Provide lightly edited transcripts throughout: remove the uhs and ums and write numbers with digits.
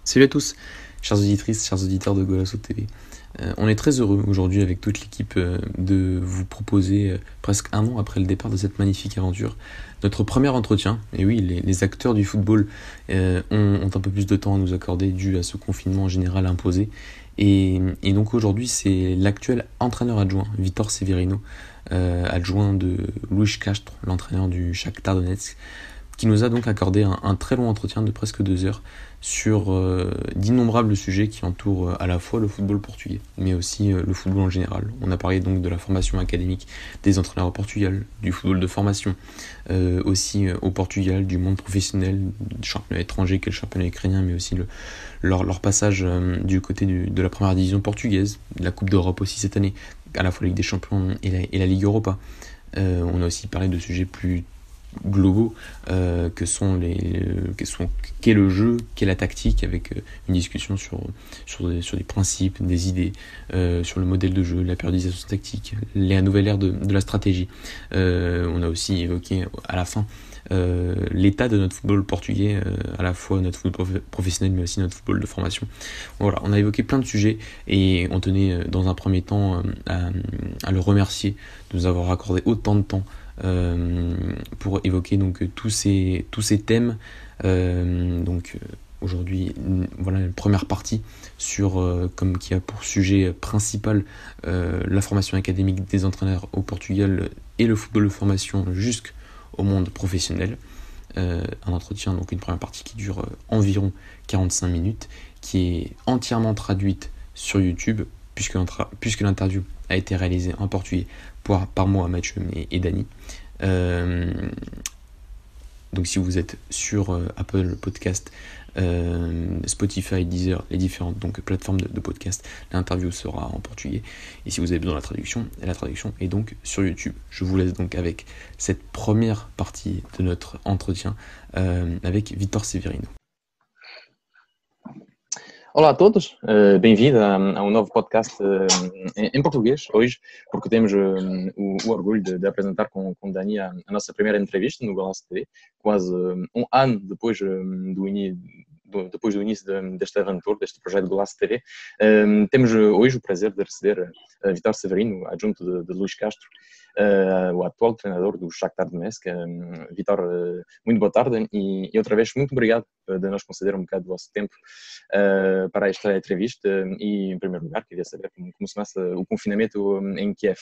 Salut à tous, chères auditrices, chers auditeurs de Golasso TV. On est très heureux aujourd'hui avec toute l'équipe de vous proposer, presque un an après le départ de cette magnifique aventure, notre premier entretien. Et oui, les acteurs du football ont un peu plus de temps à nous accorder dû à ce confinement général imposé. Et donc aujourd'hui, c'est l'actuel entraîneur adjoint, Vítor Severino, adjoint de Luis Castro, l'entraîneur du Shakhtar Donetsk, qui nous a donc accordé un très long entretien de presque 2 heures sur d'innombrables sujets qui entourent à la fois le football portugais, mais aussi le football en général. On a parlé donc de la formation académique des entraîneurs au Portugal, du football de formation, aussi au Portugal, du monde professionnel, du championnat étranger qu'est le championnat ukrainien, mais aussi leur passage du côté de la première division portugaise, de la Coupe d'Europe aussi cette année, à la fois la Ligue des Champions et la Ligue Europa. On a aussi parlé de sujets plus globaux qu'est le jeu, qu'est la tactique, avec une discussion sur des principes, des idées, sur le modèle de jeu, la périodisation tactique, la nouvelle ère de la stratégie. On a aussi évoqué à la fin l'état de notre football portugais, à la fois notre football professionnel mais aussi notre football de formation. Voilà, on a évoqué plein de sujets et on tenait dans un premier temps à le remercier de nous avoir accordé autant de temps pour évoquer donc tous ces thèmes. Aujourd'hui, voilà une première partie sur comme qui a pour sujet principal la formation académique des entraîneurs au Portugal et le football de formation jusqu'au monde professionnel. Un entretien, donc une première partie qui dure environ 45 minutes, qui est entièrement traduite sur YouTube, puisque l'interview a été réalisée en portugais par moi, Mathieu et Dany. Donc si vous êtes sur Apple Podcast, Spotify, Deezer, les différentes donc plateformes de podcast, l'interview sera en portugais. Et si vous avez besoin de la traduction est donc sur YouTube. Je vous laisse donc avec cette première partie de notre entretien avec Vítor Severino. Olá a todos, bem-vindo a um novo podcast em português hoje, porque temos o orgulho de apresentar com o Dany a nossa primeira entrevista no Golasso TV, quase um ano depois do início desta aventura, deste projeto Golasso TV. Temos hoje o prazer de receber Vítor Severino, adjunto de Luis Castro, o atual treinador do Shakhtar Donetsk. Vítor, muito boa tarde e outra vez muito obrigado de nos conceder um bocado do vosso tempo para esta entrevista. E em primeiro lugar queria saber como se passa o confinamento em Kiev.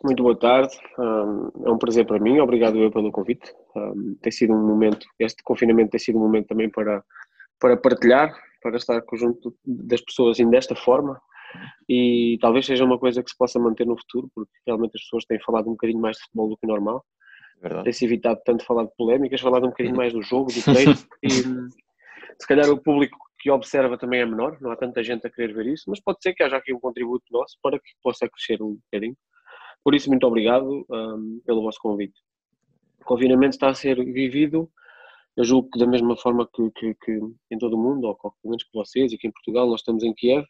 Muito boa tarde, é um prazer para mim, obrigado eu pelo convite. Tem sido um momento, este confinamento tem sido um momento também para partilhar, para estar junto das pessoas assim, desta forma, e talvez seja uma coisa que se possa manter no futuro, porque realmente as pessoas têm falado um bocadinho mais de futebol do que normal. Tem-se evitado tanto falar de polémicas, falado um bocadinho mais do jogo, do treino, e se calhar o público que observa também é menor, não há tanta gente a querer ver isso, mas pode ser que haja aqui um contributo nosso para que possa crescer um bocadinho. Por isso, muito obrigado pelo vosso convite. O confinamento está a ser vivido, eu julgo que da mesma forma que em todo o mundo, ou pelo menos que vocês, aqui em Portugal. Nós estamos em Kiev,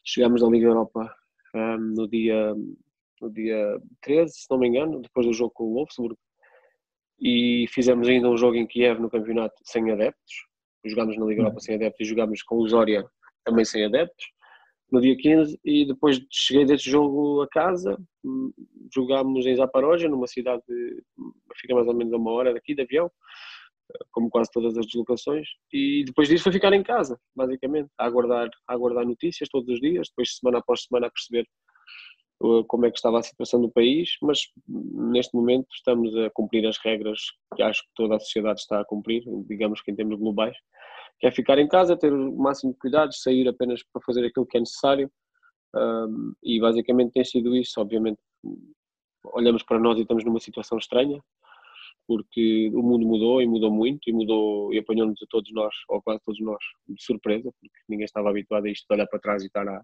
chegámos da Liga Europa no dia 13, se não me engano, depois do jogo com o Wolfsburg, e fizemos ainda um jogo em Kiev no campeonato sem adeptos. Jogámos na Liga Europa sem adeptos e jogámos com o Zorya também sem adeptos no dia 15, e depois cheguei desse jogo a casa, jogámos em Zaparógia, numa cidade que fica mais ou menos a 1 hora daqui de avião, como quase todas as deslocações, e depois disso foi ficar em casa, basicamente, a aguardar notícias todos os dias, depois semana após semana a perceber como é que estava a situação do país, mas neste momento estamos a cumprir as regras que acho que toda a sociedade está a cumprir, digamos que em termos globais, que é ficar em casa, ter o máximo de cuidados, sair apenas para fazer aquilo que é necessário, e basicamente tem sido isso. Obviamente olhamos para nós e estamos numa situação estranha, porque o mundo mudou e mudou muito, e apanhou-nos a todos nós, ou quase todos nós, de surpresa, porque ninguém estava habituado a isto, de olhar para trás e estar há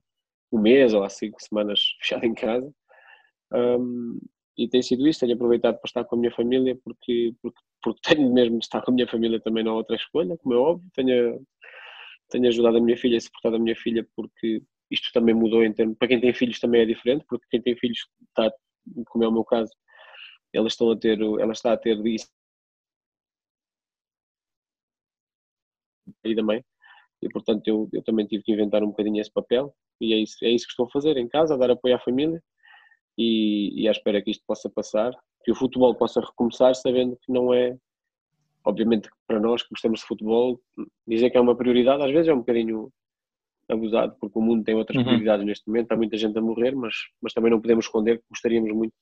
um mês ou há 5 semanas fechado em casa. E tem sido isso. Tenho aproveitado para estar com a minha família, porque tenho mesmo de estar com a minha família, também não há outra escolha, como é óbvio. Tenho ajudado a minha filha e suportado a minha filha, porque isto também mudou em termos, para quem tem filhos também é diferente, porque quem tem filhos está, como é o meu caso, ela está a ter isso da mãe, e portanto eu também tive que inventar um bocadinho esse papel, e é isso que estou a fazer em casa, a dar apoio à família, e à espera que isto possa passar, que o futebol possa recomeçar, sabendo que não é, obviamente para nós que gostamos de futebol, dizer que é uma prioridade às vezes é um bocadinho abusado, porque o mundo tem outras prioridades neste momento, há muita gente a morrer, mas também não podemos esconder que gostaríamos muito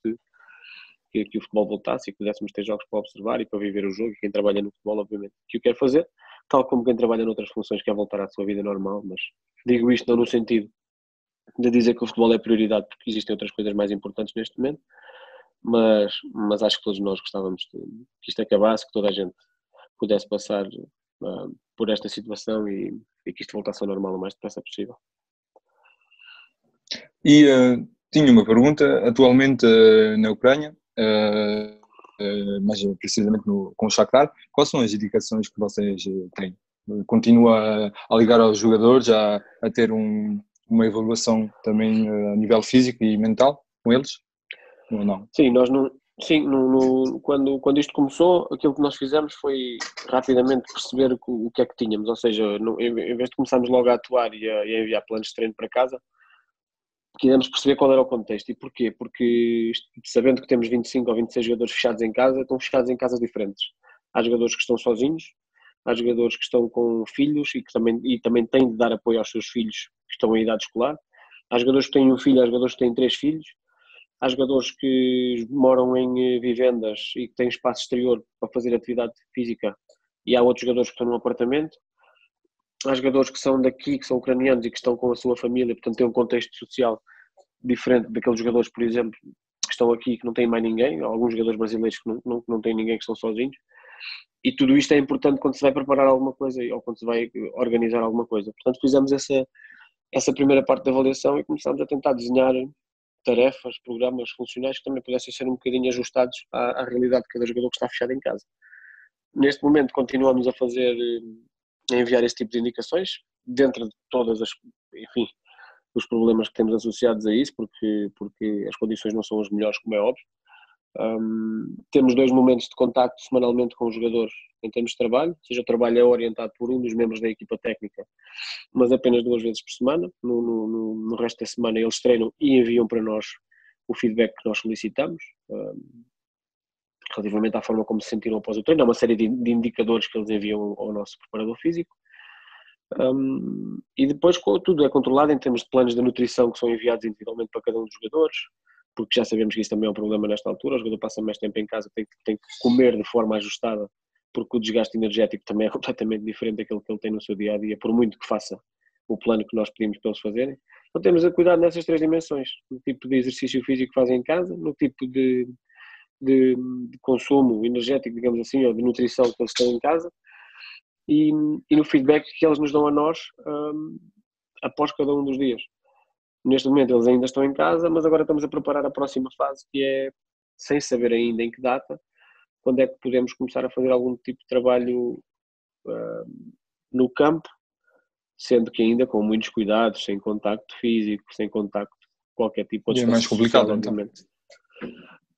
que o futebol voltasse e que pudéssemos ter jogos para observar e para viver o jogo, e quem trabalha no futebol obviamente que o quer fazer, tal como quem trabalha noutras funções quer voltar à sua vida normal, mas digo isto não no sentido de dizer que o futebol é prioridade, porque existem outras coisas mais importantes neste momento, mas acho que todos nós gostávamos que isto acabasse, que toda a gente pudesse passar por esta situação e que isto voltasse ao normal o mais depressa possível. E tinha uma pergunta, atualmente na Ucrânia, mas precisamente com o Shakhtar, quais são as indicações que vocês têm? Continua a ligar aos jogadores, a ter uma evaluação também a nível físico e mental com eles? Ou não? Sim, nós não... Sim, quando isto começou, aquilo que nós fizemos foi rapidamente perceber o que é que tínhamos, ou seja, em vez de começarmos logo a atuar e a enviar planos de treino para casa, quisemos perceber qual era o contexto. E porquê? Porque sabendo que temos 25 ou 26 jogadores fechados em casa, estão fechados em casas diferentes. Há jogadores que estão sozinhos, há jogadores que estão com filhos e que também têm de dar apoio aos seus filhos que estão em idade escolar. Há jogadores que têm um filho, há jogadores que têm 3 filhos. Há jogadores que moram em vivendas e que têm espaço exterior para fazer atividade física, e há outros jogadores que estão num apartamento. Há jogadores que são daqui, que são ucranianos e que estão com a sua família, portanto têm um contexto social diferente daqueles jogadores, por exemplo, que estão aqui e que não têm mais ninguém. Há alguns jogadores brasileiros que não têm ninguém, que estão sozinhos. E tudo isto é importante quando se vai preparar alguma coisa ou quando se vai organizar alguma coisa. Portanto, fizemos essa primeira parte da avaliação e começámos a tentar desenhar tarefas, programas funcionais que também pudessem ser um bocadinho ajustados à realidade de cada jogador que está fechado em casa. Neste momento continuamos a enviar esse tipo de indicações, dentro de todas os problemas que temos associados a isso, porque as condições não são as melhores, como é óbvio. Temos 2 momentos de contacto semanalmente com os jogadores em termos de trabalho, ou seja, o trabalho é orientado por um dos membros da equipa técnica, mas apenas 2 vezes por semana. No resto da semana eles treinam e enviam para nós o feedback que nós solicitamos, relativamente à forma como se sentiram após o treino. Há uma série de indicadores que eles enviam ao nosso preparador físico. E depois tudo é controlado em termos de planos de nutrição que são enviados individualmente para cada um dos jogadores, porque já sabemos que isso também é um problema nesta altura. O jogador passa mais tempo em casa, tem que comer de forma ajustada, porque o desgaste energético também é completamente diferente daquilo que ele tem no seu dia-a-dia, por muito que faça o plano que nós pedimos para eles fazerem. Então temos a cuidar nessas 3 dimensões: no tipo de exercício físico que fazem em casa, no tipo de consumo energético, digamos assim, ou de nutrição que eles têm em casa, e no feedback que eles nos dão a nós após cada um dos dias. Neste momento eles ainda estão em casa, mas agora estamos a preparar a próxima fase, que é, sem saber ainda em que data, quando é que podemos começar a fazer algum tipo de trabalho no campo, sendo que ainda com muitos cuidados, sem contacto físico, sem contacto qualquer tipo de espaço. É mais complicado, social, obviamente.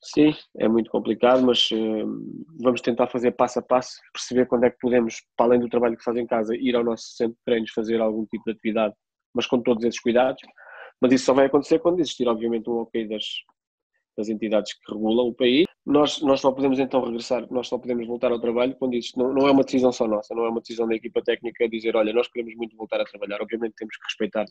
Sim, é muito complicado, mas vamos tentar fazer passo a passo, perceber quando é que podemos, para além do trabalho que faz em casa, ir ao nosso centro de treinos, fazer algum tipo de atividade, mas com todos esses cuidados. Mas isso só vai acontecer quando existir, obviamente, um ok das entidades que regulam o país. Nós só podemos então regressar, nós só podemos voltar ao trabalho quando isto não é uma decisão só nossa, não é uma decisão da equipa técnica dizer, olha, nós queremos muito voltar a trabalhar. Obviamente temos que respeitar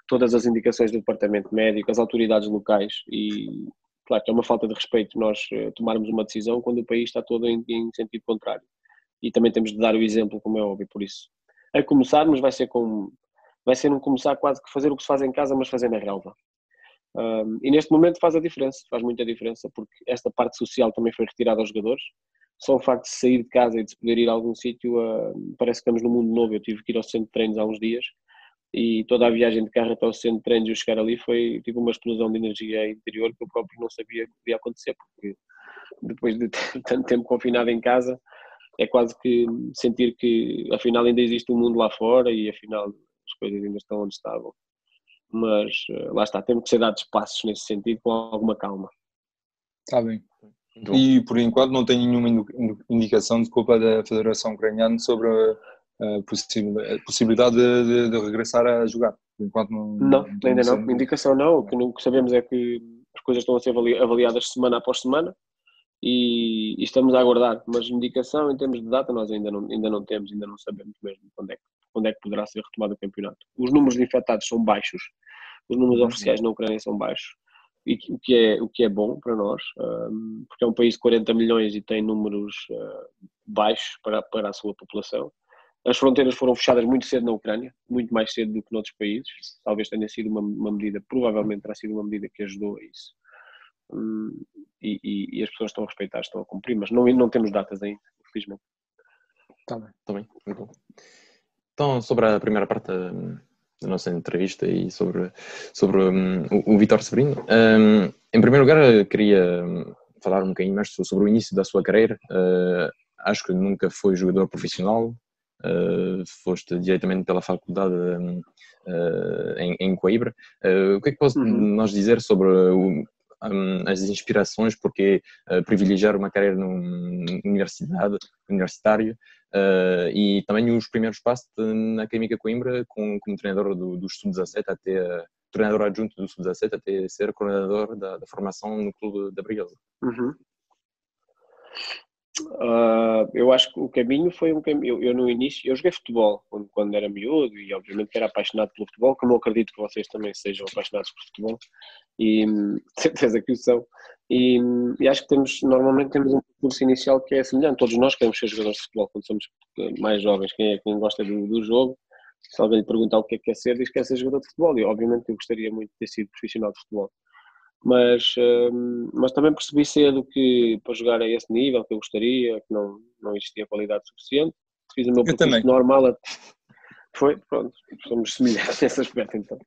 todas as indicações do departamento médico, as autoridades locais, e claro que é uma falta de respeito nós tomarmos uma decisão quando o país está todo em sentido contrário. E também temos de dar o exemplo, como é óbvio, por isso. A começar, mas vai ser um começar quase que fazer o que se faz em casa, mas fazer na relva. E neste momento faz muita diferença, porque esta parte social também foi retirada aos jogadores. Só o facto de sair de casa e de se poder ir a algum sítio, parece que estamos num mundo novo. Eu tive que ir ao centro de treinos há uns dias, e toda a viagem de carro até ao centro de treinos e eu chegar ali foi tipo uma explosão de energia interior que eu próprio não sabia que podia acontecer, porque depois de tanto tempo confinado em casa, é quase que sentir que afinal ainda existe um mundo lá fora e afinal as coisas ainda estão onde estavam. Mas lá está, temos que ser dados passos nesse sentido com alguma calma. Está bem. E por enquanto não tem nenhuma indicação de culpa da Federação Ucraniana sobre a possibilidade de regressar a jogar. Enquanto não, ainda não. Indicação não. O que sabemos é que as coisas estão a ser avaliadas semana após semana e estamos a aguardar. Mas indicação em termos de data nós ainda não temos, ainda não sabemos mesmo quando é que poderá ser retomado o campeonato. Os números de infectados são baixos, os números oficiais na Ucrânia são baixos, e o que é bom para nós, porque é um país de 40 milhões e tem números baixos para a sua população. As fronteiras foram fechadas muito cedo na Ucrânia, muito mais cedo do que noutros países. Talvez tenha sido uma medida, provavelmente terá sido uma medida que ajudou a isso. E as pessoas estão a respeitar, estão a cumprir, mas não temos datas ainda, infelizmente. Está bem, muito bom. Então, sobre a primeira parte da nossa entrevista e sobre o Vítor Severino, em primeiro lugar, queria falar um bocadinho mais sobre o início da sua carreira. Acho que nunca foi jogador profissional. Foste diretamente pela faculdade em Coimbra. O que é que pode nos dizer sobre as inspirações, porque privilegiar uma carreira universitário e também os primeiros passos na Académica Coimbra como treinador do Sub-17 até treinador adjunto do Sub-17 até ser coordenador da formação no clube da Briosa. Eu acho que o caminho foi um caminho. Eu no início, eu joguei futebol quando era miúdo e obviamente era apaixonado pelo futebol, como eu acredito que vocês também sejam apaixonados por futebol e certeza que o são. E acho que normalmente temos um percurso inicial que é semelhante. Todos nós queremos ser jogadores de futebol quando somos mais jovens. Quem gosta do jogo, se alguém lhe perguntar o que é ser, diz que quer ser jogador de futebol. E obviamente eu gostaria muito de ter sido profissional de futebol. Mas também percebi cedo que para jogar a esse nível que eu gostaria, que não existia qualidade suficiente. Fiz o meu percurso normal. Pronto, somos semelhantes nesse aspecto então.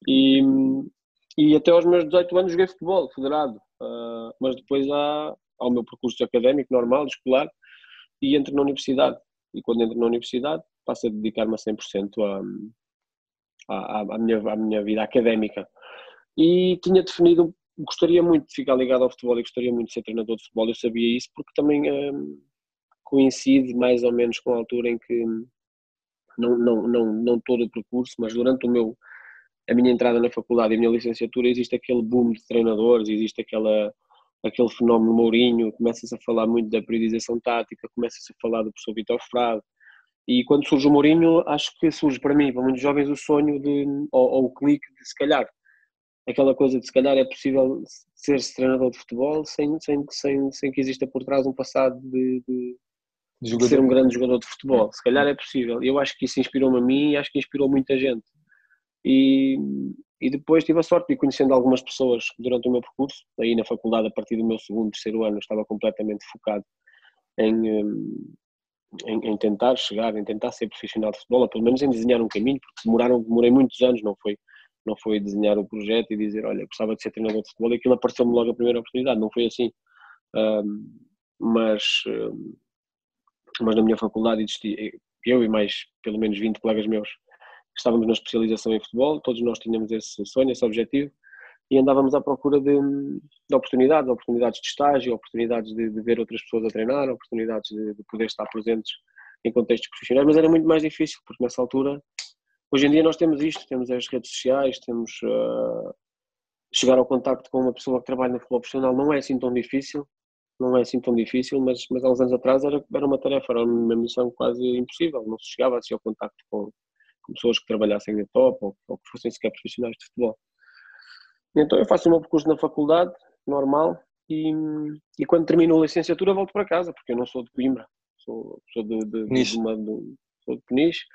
E até aos meus 18 anos joguei futebol federado, mas depois ao meu percurso académico normal, escolar, e entro na universidade. E quando entro na universidade passo a dedicar-me a 100% à minha vida académica. E tinha definido, gostaria muito de ficar ligado ao futebol e gostaria muito de ser treinador de futebol. Eu sabia isso porque também coincide mais ou menos com a altura em que, não todo o percurso, mas durante a minha entrada na faculdade e a minha licenciatura, existe aquele boom de treinadores, existe aquele fenómeno Mourinho, começa-se a falar muito da periodização tática, começa-se a falar do professor Vítor Frade. E quando surge o Mourinho, acho que surge para mim, para muitos jovens, o sonho ou o clique de se calhar. Aquela coisa de se calhar é possível ser-se treinador de futebol sem que exista por trás um passado de ser um grande jogador de futebol. Se calhar é possível. Eu acho que isso inspirou-me a mim e acho que inspirou muita gente. E depois tive a sorte de ir conhecendo algumas pessoas durante o meu percurso. Aí na faculdade, a partir do meu segundo, terceiro ano, estava completamente focado em tentar chegar, em tentar ser profissional de futebol, ou pelo menos em desenhar um caminho, porque demorei muitos anos, não foi desenhar o projeto e dizer, olha, gostava de ser treinador de futebol, e aquilo apareceu-me logo a primeira oportunidade, não foi assim. Mas na minha faculdade existia, eu e mais pelo menos 20 colegas meus, estávamos na especialização em futebol, todos nós tínhamos esse sonho, esse objetivo, e andávamos à procura de oportunidades de estágio, oportunidades de ver outras pessoas a treinar, oportunidades de poder estar presentes em contextos profissionais, mas era muito mais difícil, porque nessa altura, hoje em dia nós temos isto, temos as redes sociais, temos chegar ao contacto com uma pessoa que trabalha no futebol profissional não é assim tão difícil, mas há uns anos atrás era uma tarefa, era uma missão quase impossível, não se chegava assim ao contacto com pessoas que trabalhassem na top ou que fossem sequer profissionais de futebol. Então eu faço o meu percurso na faculdade, normal, e quando termino a licenciatura volto para casa, porque eu não sou de Coimbra, sou de Peniche,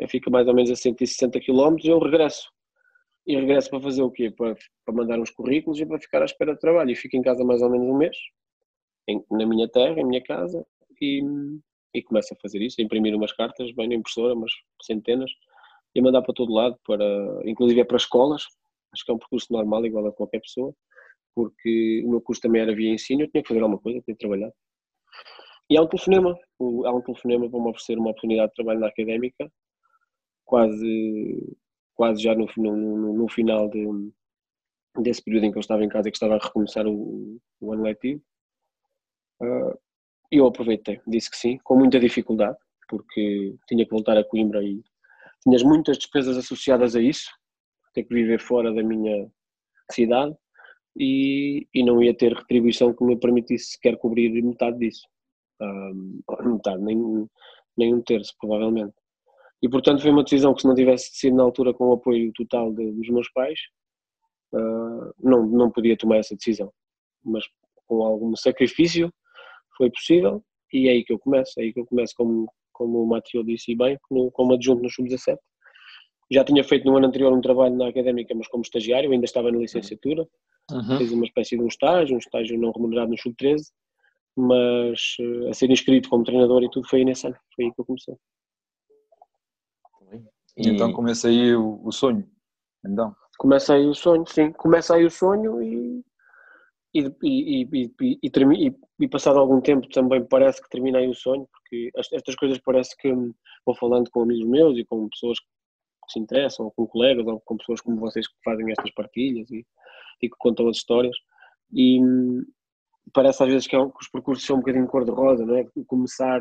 fica mais ou menos a 160 km, eu regresso. E regresso para fazer o quê? Para mandar uns currículos e para ficar à espera de trabalho. E fico em casa mais ou menos um mês, na minha terra, em minha casa, e começo a fazer isso, a imprimir umas cartas, bem na impressora, mas centenas, e a mandar para todo lado, inclusive é para escolas. Acho que é um percurso normal, igual a qualquer pessoa, porque o meu curso também era via ensino, eu tinha que fazer alguma coisa, tinha que trabalhar. E há um telefonema para me oferecer uma oportunidade de trabalho na académica, quase já no final desse período em que eu estava em casa e que estava a recomeçar o ano letivo. E eu aproveitei, disse que sim, com muita dificuldade, porque tinha que voltar a Coimbra e tinhas muitas despesas associadas a isso, ter que viver fora da minha cidade e não ia ter retribuição que me permitisse sequer cobrir metade disso. Metade, nem um terço, provavelmente. E, portanto, foi uma decisão que, se não tivesse sido na altura com o apoio total dos meus pais, não podia tomar essa decisão. Mas com algum sacrifício foi possível e é aí que eu começo. É aí que eu começo, como o Matheus disse bem, como adjunto no Sub-17. Já tinha feito no ano anterior um trabalho na Académica, mas como estagiário, ainda estava na licenciatura. Fiz uma espécie de um estágio não remunerado no Sub-13, mas a ser inscrito como treinador e tudo foi aí nesse ano. Foi aí que eu comecei. E então começa aí o sonho, então? Começa aí o sonho, sim. Começa aí o sonho e passado algum tempo também parece que termina aí o sonho, porque estas coisas parece que vou falando com amigos meus e com pessoas que se interessam, ou com colegas, ou com pessoas como vocês que fazem estas partilhas e que contam as histórias, e parece às vezes que os percursos são um bocadinho cor-de-rosa, não é? Começar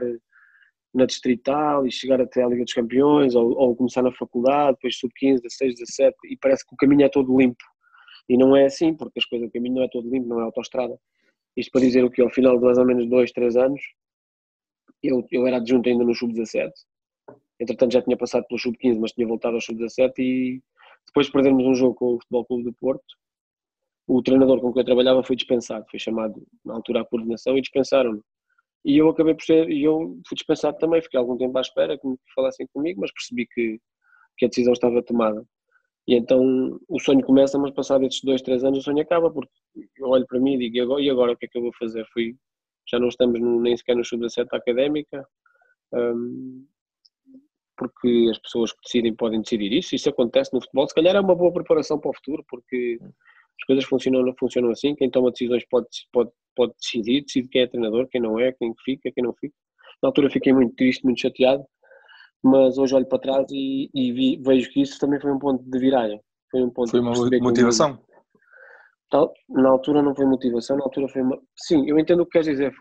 na Distrital e chegar até à Liga dos Campeões, ou começar na faculdade, depois sub-15, 16, 17, e parece que o caminho é todo limpo. E não é assim, porque o caminho não é todo limpo, não é autoestrada. Isto para dizer o que ao final de mais ou menos 2, 3 anos, eu era adjunto ainda no sub-17, entretanto já tinha passado pelo sub-15, mas tinha voltado ao sub-17 e depois de perdermos um jogo com o Futebol Clube do Porto, o treinador com quem eu trabalhava foi dispensado, foi chamado na altura à coordenação e dispensaram-me. E eu fui dispensado também, fiquei algum tempo à espera que me falassem comigo, mas percebi que a decisão estava tomada. E então o sonho começa, mas passado estes 2, 3 anos o sonho acaba, porque eu olho para mim e digo, e agora o que é que eu vou fazer? Já não estamos nem sequer no sub-17 académica, porque as pessoas que decidem podem decidir isso acontece no futebol, se calhar é uma boa preparação para o futuro, porque as coisas funcionam assim, quem toma decisões pode decide quem é treinador, quem não é, quem fica, quem não fica. Na altura fiquei muito triste, muito chateado, mas hoje olho para trás e vejo que isso também foi um ponto de viragem. Foi uma motivação? Na altura não foi motivação, na altura foi uma... Sim, eu entendo o que queres dizer,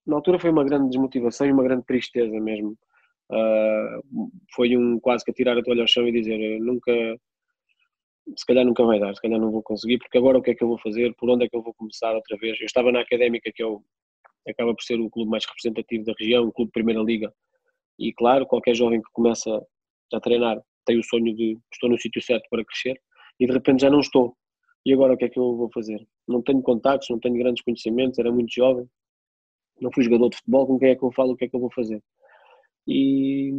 na altura foi uma grande desmotivação e uma grande tristeza mesmo. Foi quase que atirar a toalha ao chão e dizer, se calhar nunca vai dar, se calhar não vou conseguir, porque agora o que é que eu vou fazer, por onde é que eu vou começar outra vez? Eu estava na Académica, que acaba por ser o clube mais representativo da região, um clube de Primeira Liga, e claro, qualquer jovem que começa a treinar tem o sonho de estou no sítio certo para crescer, e de repente já não estou, e agora o que é que eu vou fazer? Não tenho contactos, não tenho grandes conhecimentos, era muito jovem, não fui jogador de futebol, com quem é que eu falo, o que é que eu vou fazer? E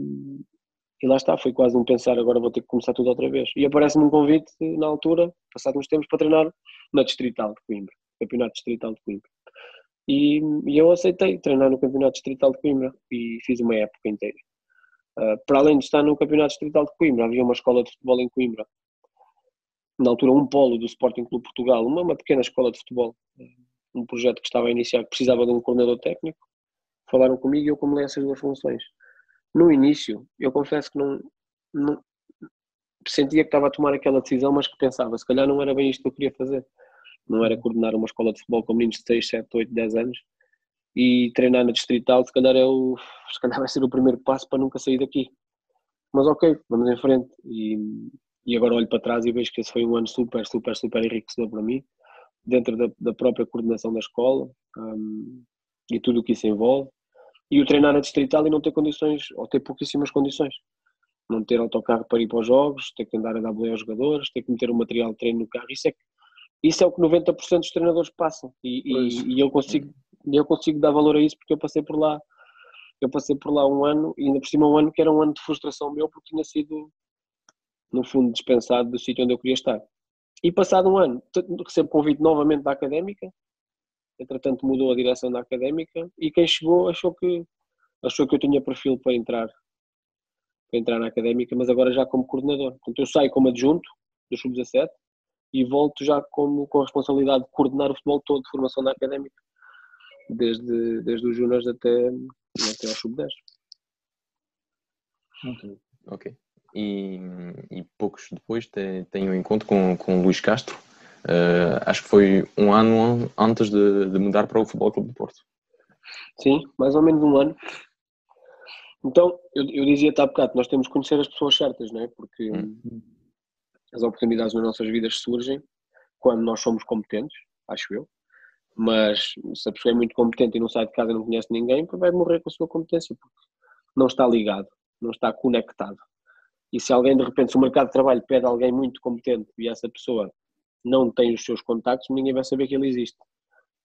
lá está, foi quase um pensar, agora vou ter que começar tudo outra vez. E aparece-me um convite na altura, passados uns tempos, para treinar na Distrital de Coimbra, Campeonato Distrital de Coimbra. E eu aceitei treinar no Campeonato Distrital de Coimbra e fiz uma época inteira. Para além de estar no Campeonato Distrital de Coimbra, havia uma escola de futebol em Coimbra. Na altura, um polo do Sporting Clube Portugal, uma pequena escola de futebol, um projeto que estava a iniciar, que precisava de um coordenador técnico. Falaram comigo e eu acumulei essas duas funções. No início, eu confesso que não sentia que estava a tomar aquela decisão, mas que pensava, se calhar não era bem isto que eu queria fazer. Não era coordenar uma escola de futebol com meninos de 6, 7, 8, 10 anos e treinar na Distrital, se calhar vai ser o primeiro passo para nunca sair daqui. Mas ok, vamos em frente. E agora olho para trás e vejo que esse foi um ano super, super, super enriquecedor para mim, dentro da própria coordenação da escola e tudo o que isso envolve. E o treinar na Distrital e não ter condições, ou ter pouquíssimas condições. Não ter autocarro para ir para os jogos, ter que andar a dar boleia aos jogadores, ter que meter o material de treino no carro. Isso é o que 90% dos treinadores passam. E eu consigo dar valor a isso porque eu passei por lá. Eu passei por lá um ano, e ainda por cima um ano que era um ano de frustração meu, porque tinha sido, no fundo, dispensado do sítio onde eu queria estar. E passado um ano, recebo convite novamente da Académica. Entretanto mudou a direção da Académica e quem chegou achou que eu tinha perfil para entrar na Académica, mas agora já como coordenador. Portanto, eu saio como adjunto do Sub-17 e volto já com a responsabilidade de coordenar o futebol todo de formação da Académica, desde os júniores até ao Sub-10. Ok. E poucos depois tem um encontro com o Luís Castro. Acho que foi um ano antes de mudar para o Futebol Clube do Porto. Sim, mais ou menos um ano. Então, eu dizia-te há bocado, nós temos que conhecer as pessoas certas, não é? Porque as oportunidades nas nossas vidas surgem quando nós somos competentes, acho eu. Mas se a pessoa é muito competente e não sai de casa e não conhece ninguém, vai morrer com a sua competência, porque não está ligado, não está conectado. E se alguém, de repente, se o mercado de trabalho pede alguém muito competente e essa pessoa não tem os seus contactos, ninguém vai saber que ele existe.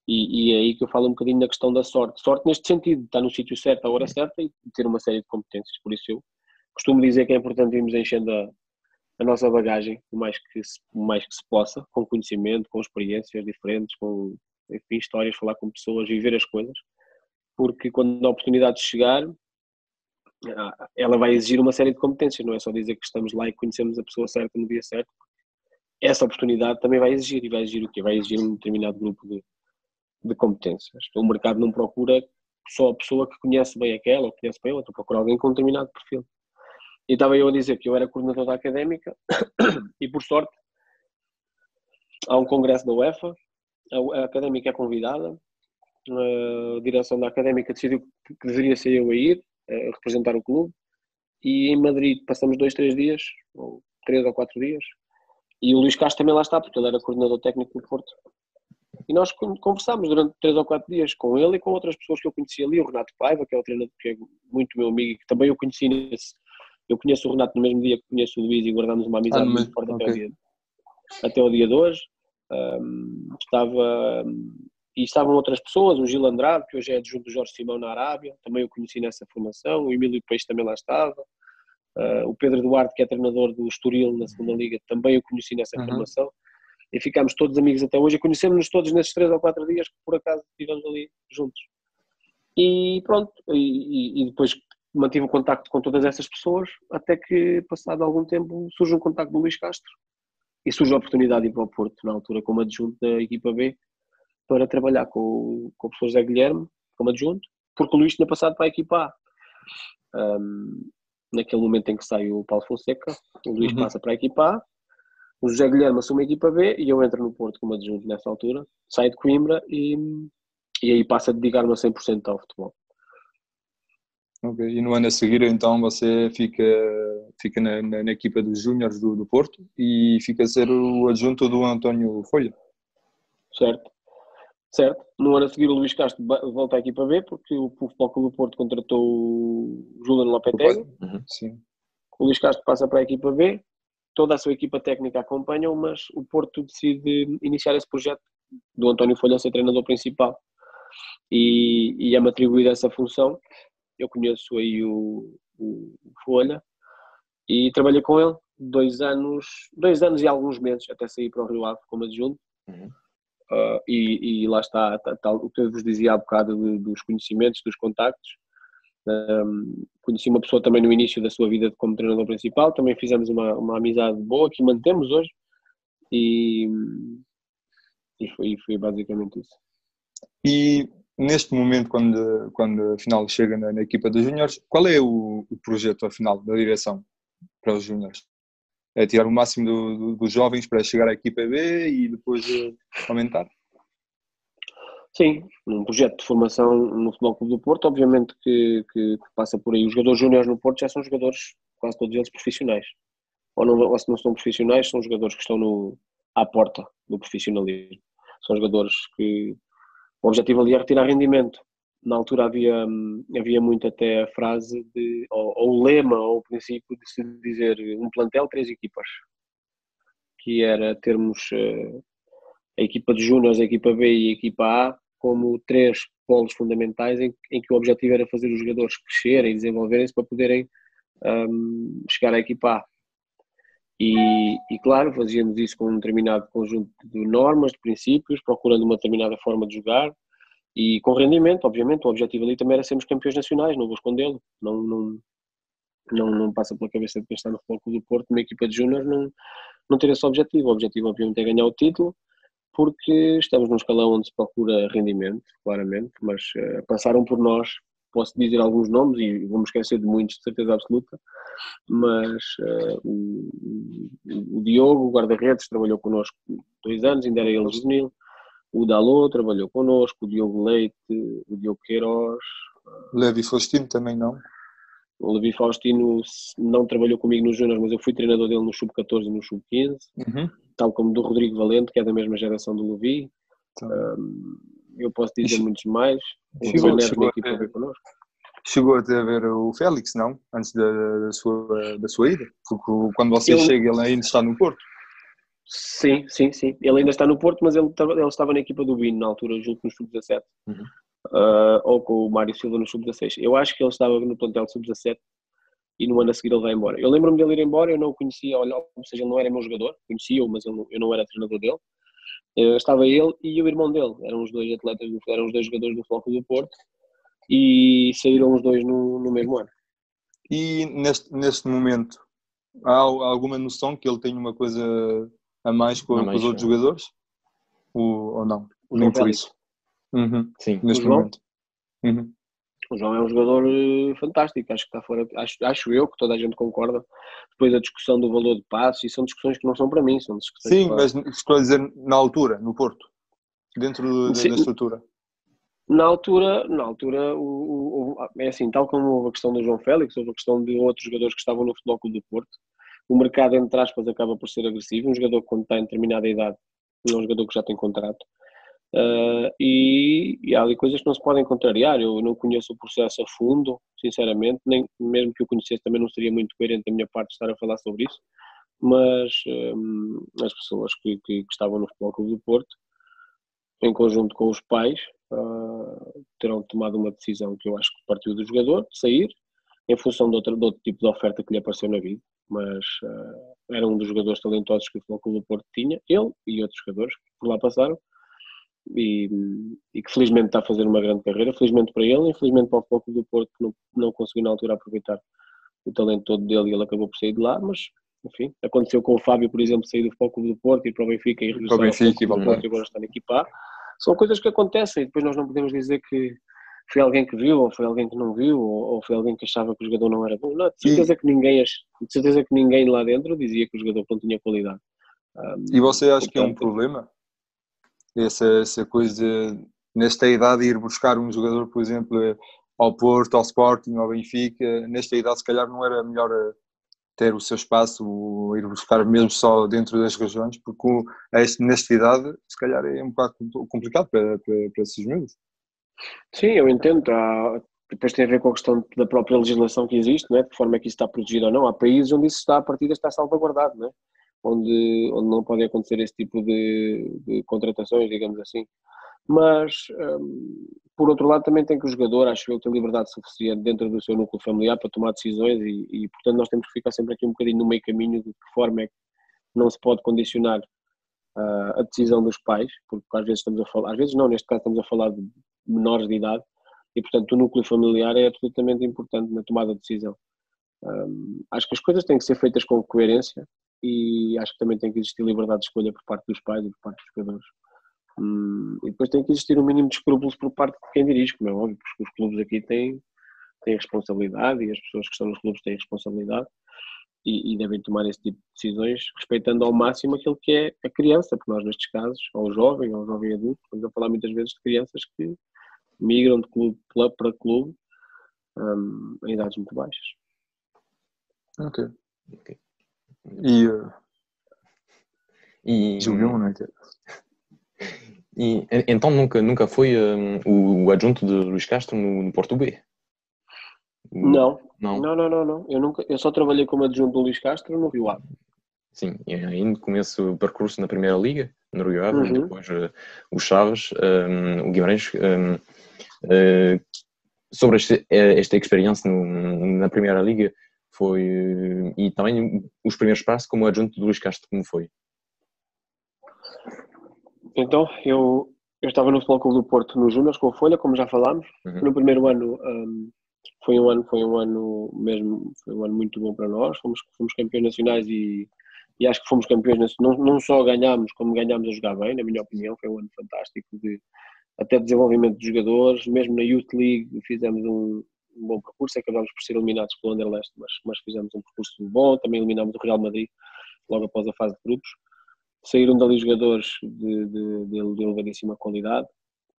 E é aí que eu falo um bocadinho na questão da sorte. Sorte neste sentido, estar no sítio certo, à hora certa e ter uma série de competências. Por isso eu costumo dizer que é importante irmos enchendo a nossa bagagem o mais que se possa, com conhecimento, com experiências diferentes, com, enfim, histórias, falar com pessoas, viver as coisas, porque quando a oportunidade chegar, ela vai exigir uma série de competências, não é só dizer que estamos lá e conhecemos a pessoa certa no dia certo. Essa oportunidade também vai exigir, e vai exigir o quê? Vai exigir um determinado grupo de competências. O mercado não procura só a pessoa que conhece bem aquela ou conhece bem outra, procura alguém com um determinado perfil. E estava eu a dizer que eu era coordenador da académica e, por sorte, há um congresso da UEFA, a académica é convidada, a direção da académica decidiu que deveria ser eu a ir, a representar o clube, e em Madrid passamos 2, 3 dias, ou 3 ou 4 dias, e o Luís Castro também lá está, porque ele era coordenador técnico do Porto. E nós conversámos durante 3 ou 4 dias com ele e com outras pessoas que eu conhecia ali, o Renato Paiva, que é o treinador que é muito meu amigo, e que também eu conheci eu conheço o Renato no mesmo dia que conheço o Luís e guardamos uma amizade muito forte até o dia de hoje. Estavam outras pessoas, o Gil Andrade, que hoje é adjunto do Jorge Simão na Arábia, também eu conheci nessa formação, o Emílio Peixe também lá estava, o Pedro Duarte, que é treinador do Estoril na segunda Liga, também eu conheci nessa formação, e ficámos todos amigos até hoje, e conhecemos-nos todos nesses 3 ou 4 dias que por acaso estivemos ali juntos. E pronto, e depois mantive o contacto com todas essas pessoas, até que, passado algum tempo, surge um contacto do Luís Castro, e surge a oportunidade de ir para o Porto, na altura como adjunto da equipa B, para trabalhar com o professor Zé Guilherme, como adjunto, porque o Luís tinha passado para a equipa A. Naquele momento em que sai o Paulo Fonseca, o Luís passa para a equipa A, o José Guilherme assume a equipa B e eu entro no Porto como adjunto nessa altura, saio de Coimbra e aí passo a dedicar-me a 100% ao futebol. Ok, e no ano a seguir então você fica na equipa dos Júniores do Porto e fica a ser o adjunto do António Folha. Certo. No ano a seguir o Luís Castro volta à equipa B porque o Futebol Clube do Porto contratou o Juliano Lopetegui. Sim. O Luís Castro passa para a equipa B, toda a sua equipa técnica acompanha-o, mas o Porto decide iniciar esse projeto do António Folha ser treinador principal e é-me atribuída essa função. Eu conheço aí o Folha e trabalhei com ele 2 anos e alguns meses até sair para o Rio Ave como adjunto. E lá está o que eu vos dizia há bocado dos conhecimentos, dos contactos. Conheci uma pessoa também no início da sua vida como treinador principal, também fizemos uma amizade boa que mantemos hoje e foi basicamente isso. E neste momento, quando afinal chega na equipa dos Júniores, qual é o projeto afinal da direção para os Júniores? É tirar o máximo dos jovens para chegar à equipa B e depois aumentar? Sim, um projeto de formação no Futebol Clube do Porto, obviamente que passa por aí. Os jogadores júniores no Porto já são jogadores, quase todos eles, profissionais. Ou se não são profissionais, são jogadores que estão à porta do profissionalismo. São jogadores que o objetivo ali é retirar rendimento. Na altura havia muito até a frase, ou o lema, ou o princípio de se dizer um plantel, 3 equipas. Que era termos a equipa de júniores, a equipa B e a equipa A como 3 polos fundamentais em que o objetivo era fazer os jogadores crescerem e desenvolverem-se para poderem chegar à equipa A. E claro, fazíamos isso com um determinado conjunto de normas, de princípios, procurando uma determinada forma de jogar e com rendimento, obviamente. O objetivo ali também era sermos campeões nacionais, não vou escondê-lo. Não passa pela cabeça de quem está no Futebol Clube do Porto, uma equipa de júnior, não ter esse objetivo. O objetivo, obviamente, é ganhar o título, porque estamos num escalão onde se procura rendimento, claramente, mas passaram por nós, posso dizer alguns nomes e vou-me esquecer de muitos, de certeza absoluta, mas o Diogo, o guarda-redes, trabalhou connosco 2 anos, ainda era ele juvenil, o Dalot trabalhou connosco, o Diogo Leite, o Diogo Queiroz. Levi Faustino também não? O Levi Faustino não trabalhou comigo nos Júniors, mas eu fui treinador dele no Sub-14 e no Sub-15, tal como do Rodrigo Valente, que é da mesma geração do Levi. Eu posso dizer muitos mais. O João Neves na equipa veio connosco. Chegou até a ver o Félix, não? Antes da sua ida? Porque quando você chega, ele ainda está no Porto. Sim. Ele ainda está no Porto, mas ele estava na equipa do Bino, na altura, junto no Sub-17. Ou com o Mário Silva no Sub-16. Eu acho que ele estava no plantel Sub-17 e no ano a seguir ele vai embora. Eu lembro-me dele ir embora, eu não o conhecia, ou seja, ele não era meu jogador, conhecia-o, mas eu não era treinador dele. Estava ele e o irmão dele, eram os dois atletas, eram os dois jogadores do Futebol do Porto e saíram os dois no mesmo ano. E neste momento, há alguma noção que ele tem uma coisa a mais com os outros jogadores? Ou não? Nem por isso? Sim. Neste momento. O João é um jogador fantástico, acho que está fora, acho eu que toda a gente concorda. Depois a discussão do valor de passos, e são discussões que não são para mim, são discussões. Sim, mas estou a dizer na altura, no Porto, dentro da estrutura. Na altura, é assim, tal como houve a questão do João Félix, houve a questão de outros jogadores que estavam no Futebol Clube do Porto. O mercado, entre aspas, acaba por ser agressivo. Um jogador que, quando está em determinada idade, é um jogador que já tem contrato. E há ali coisas que não se podem contrariar. Eu não conheço o processo a fundo, sinceramente, nem mesmo que eu conhecesse também não seria muito coerente da minha parte estar a falar sobre isso, mas as pessoas que estavam no Futebol Clube do Porto, em conjunto com os pais, terão tomado uma decisão que eu acho que partiu do jogador, de sair, em função de outro tipo de oferta que lhe apareceu na vida, mas era um dos jogadores talentosos que o Futebol Clube do Porto tinha, ele e outros jogadores que por lá passaram, e que felizmente está a fazer uma grande carreira, felizmente para ele, infelizmente para o Futebol Clube do Porto, que não conseguiu na altura aproveitar o talento todo dele e ele acabou por sair de lá, mas enfim, aconteceu com o Fábio, por exemplo, sair do Futebol Clube do Porto, ir para o Benfica e regressar ao Futebol Clube do Porto e agora está na equipa A. São coisas que acontecem e depois nós não podemos dizer que foi alguém que viu, ou foi alguém que não viu, ou foi alguém que achava que o jogador não era bom. Não, de certeza que ninguém lá dentro dizia que o jogador não tinha qualidade. E você acha que é um problema? Essa coisa de, nesta idade, ir buscar um jogador, por exemplo, ao Porto, ao Sporting, ao Benfica, nesta idade se calhar não era melhor ter o seu espaço, ir buscar mesmo só dentro das regiões, porque nesta idade se calhar é um bocado complicado para esses miúdos. Sim, eu entendo. Depois tem a ver com a questão da própria legislação que existe, não é? De forma é que isso está protegido ou não. Há países onde isso está, a partida está salvaguardado, não é? Onde não pode acontecer esse tipo de contratações, digamos assim. Mas, por outro lado, também tem que o jogador, acho eu, ter liberdade suficiente dentro do seu núcleo familiar para tomar decisões e, portanto, nós temos que ficar sempre aqui um bocadinho no meio caminho de que forma é que não se pode condicionar a decisão dos pais, porque às vezes neste caso estamos a falar de menores de idade e, portanto, o núcleo familiar é absolutamente importante na tomada de decisão. Acho que as coisas têm que ser feitas com coerência e acho que também tem que existir liberdade de escolha por parte dos pais e por parte dos jogadores. E depois tem que existir um mínimo de escrúpulos por parte de quem dirige, como é óbvio, porque os clubes aqui têm responsabilidade e as pessoas que estão nos clubes têm responsabilidade e devem tomar esse tipo de decisões respeitando ao máximo aquilo que é a criança, porque nós nestes casos, ou o jovem adulto, estamos a falar muitas vezes de crianças que migram de clube para clube em idades muito baixas. Ok. Jogão, não é? E então nunca foi o adjunto de Luís Castro no Porto B? Não. Eu só trabalhei como adjunto do Luís Castro no Rio Ave. Sim, e ainda começo o percurso na Primeira Liga, no Rio Ave, depois o Chaves, o Guimarães. Sobre esta experiência na Primeira Liga, e também os primeiros passos como adjunto do Luís Castro, como foi? Então, eu estava no Futebol Clube do Porto no Júniors com a Folha, como já falámos. No primeiro ano foi um ano muito bom para nós. Fomos campeões nacionais e acho que fomos campeões, não só ganhámos, como ganhámos a jogar bem, na minha opinião. Foi um ano fantástico até desenvolvimento de jogadores. Mesmo na Youth League fizemos um bom percurso, acabámos por ser eliminados pelo Anderlecht, mas fizemos um percurso bom. Também eliminámos o Real Madrid logo após a fase de grupos. Saíram dali jogadores de elevadíssima qualidade.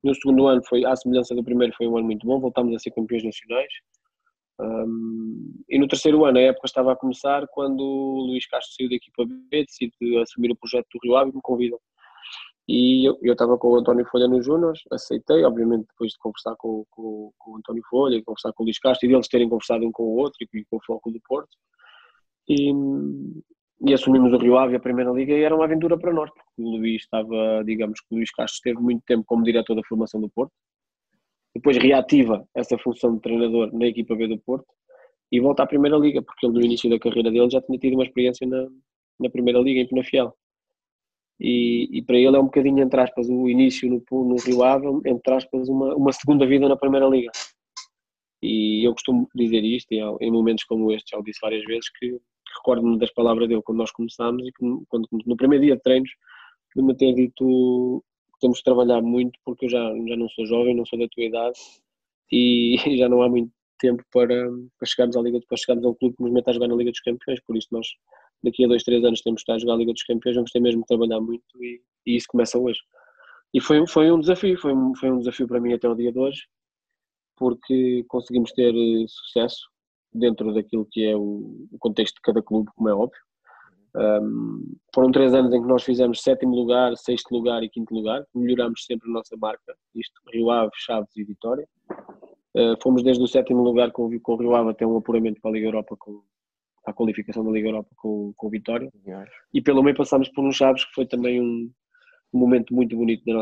No segundo ano, à semelhança do primeiro, foi um ano muito bom. Voltámos a ser campeões nacionais. E no terceiro ano a época estava a começar quando o Luís Castro saiu da equipa B, decide assumir o projeto do Rio Ave e me convidam. E eu estava com o António Folha nos Júniors, aceitei, obviamente depois de conversar com o António Folha e conversar com o Luís Castro e deles terem conversado um com o outro e com o Floco do Porto. E assumimos o Rio Ave, a Primeira Liga, e era uma aventura para nós, porque o Luís estava, digamos que o Luís Castro esteve muito tempo como diretor da formação do Porto, depois reativa essa função de treinador na equipa B do Porto e volta à Primeira Liga, porque ele no início da carreira dele já tinha tido uma experiência na Primeira Liga, em Penafiel. E para ele é um bocadinho, entre aspas, o início no Rio Ave, entre aspas, uma segunda vida na Primeira Liga. E eu costumo dizer isto, e em momentos como este, já o disse várias vezes, que recordo-me das palavras dele quando nós começámos e que no primeiro dia de treinos de me ter dito que temos de trabalhar muito porque eu já não sou jovem, não sou da tua idade e já não há muito tempo para chegarmos à Liga, para chegarmos a um clube que nos meta a jogar na Liga dos Campeões, por isso nós daqui a 2, 3 anos temos de estar a jogar a Liga dos Campeões, vamos ter mesmo de trabalhar muito e isso começa hoje. E foi um desafio, foi um desafio para mim até o dia de hoje, porque conseguimos ter sucesso dentro daquilo que é o contexto de cada clube, como é óbvio. Foram 3 anos em que nós fizemos 7º lugar, 6º lugar e 5º lugar, melhorámos sempre a nossa marca, isto, Rio Ave, Chaves e Vitória. Fomos desde o 7º lugar com o Rio Ave até um apuramento para a Liga Europa, a qualificação da Liga Europa com Vitória. E pelo meio passámos por um Chaves, que foi também um momento muito bonito das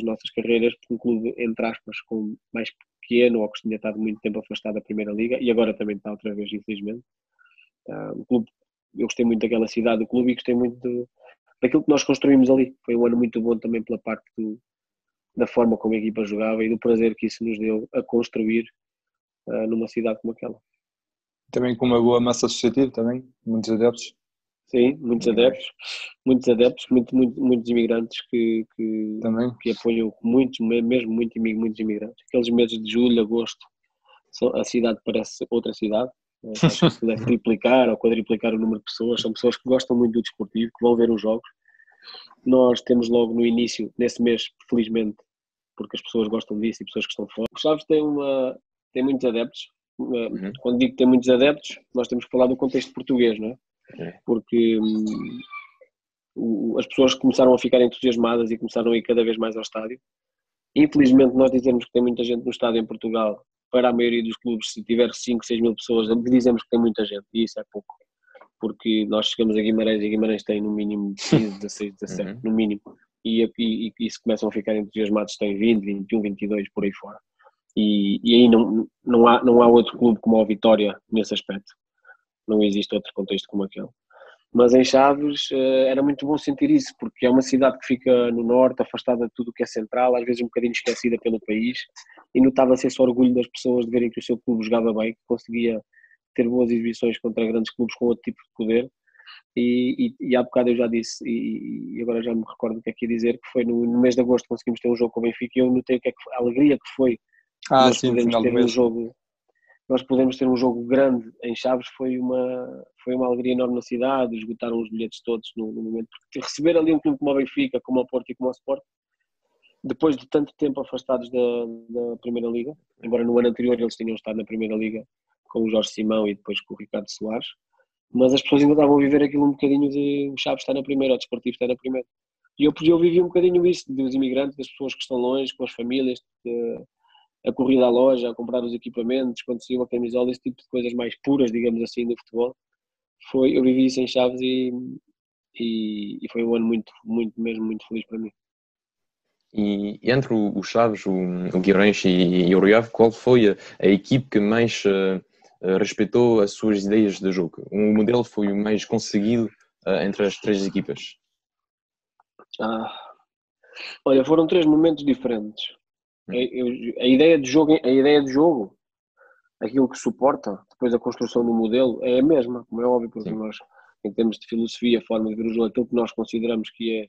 nossas carreiras, porque um clube, entre aspas, com mais pequeno ou que tinha estado muito tempo afastado da Primeira Liga e agora também está outra vez, infelizmente. O clube, eu gostei muito daquela cidade do clube e gostei muito daquilo que nós construímos ali. Foi um ano muito bom também pela parte da forma como a equipa jogava e do prazer que isso nos deu a construir numa cidade como aquela. Também com uma boa massa associativa também, muitos adeptos. Sim, muitos adeptos, muitos imigrantes que apoiam muitos imigrantes. Aqueles meses de julho, agosto, a cidade parece outra cidade, acho que deve triplicar ou quadriplicar o número de pessoas, são pessoas que gostam muito do desportivo, que vão ver os jogos. Nós temos logo no início, nesse mês, felizmente, porque as pessoas gostam disso e pessoas que estão fora. O Chaves tem muitos adeptos. Quando digo que tem muitos adeptos, nós temos que falar do contexto português, não é? Porque as pessoas começaram a ficar entusiasmadas e começaram a ir cada vez mais ao estádio. Infelizmente, nós dizemos que tem muita gente no estádio em Portugal. Para a maioria dos clubes, se tiver 5, 6 mil pessoas, dizemos que tem muita gente, e isso é pouco. Porque nós chegamos a Guimarães e Guimarães tem no mínimo 15, 16, 17, no mínimo. E se começam a ficar entusiasmados, tem 20, 21, 22, por aí fora. E aí não há outro clube como a Vitória nesse aspecto. Não existe outro contexto como aquele. Mas em Chaves era muito bom sentir isso, porque é uma cidade que fica no norte, afastada de tudo o que é central, às vezes um bocadinho esquecida pelo país, e notava-se esse orgulho das pessoas de verem que o seu clube jogava bem, que conseguia ter boas exibições contra grandes clubes com outro tipo de poder. E há bocado eu já disse, e agora já me recordo o que é que ia dizer, que foi no mês de agosto conseguimos ter um jogo com o Benfica e eu notei a alegria que foi. Nós podemos ter um jogo grande em Chaves, foi uma alegria enorme na cidade, esgotaram os bilhetes todos no momento, porque receber ali um clube como o Benfica, como o Porto e como o Sport, depois de tanto tempo afastados da Primeira Liga, embora no ano anterior eles tinham estado na Primeira Liga com o Jorge Simão e depois com o Ricardo Soares, mas as pessoas ainda estavam a viver aquilo um bocadinho de o Chaves está na Primeira, o Desportivo está na Primeira. E eu vivi um bocadinho isso, dos imigrantes, das pessoas que estão longe, com as famílias, a corrida à loja, a comprar os equipamentos, quando saiu a camisola, esse tipo de coisas mais puras, digamos assim, do futebol. Eu vivi isso em Chaves e foi um ano muito, muito, mesmo muito feliz para mim. E entre o Chaves, o Guimarães e o Rio Ave, qual foi a equipe que mais respeitou as suas ideias de jogo? O modelo foi o mais conseguido entre as 3 equipas? Olha, foram 3 momentos diferentes. A ideia de jogo, aquilo que suporta depois a construção do modelo é a mesma, como é óbvio, porque nós, em termos de filosofia, forma de ver o jogo, aquilo que nós consideramos que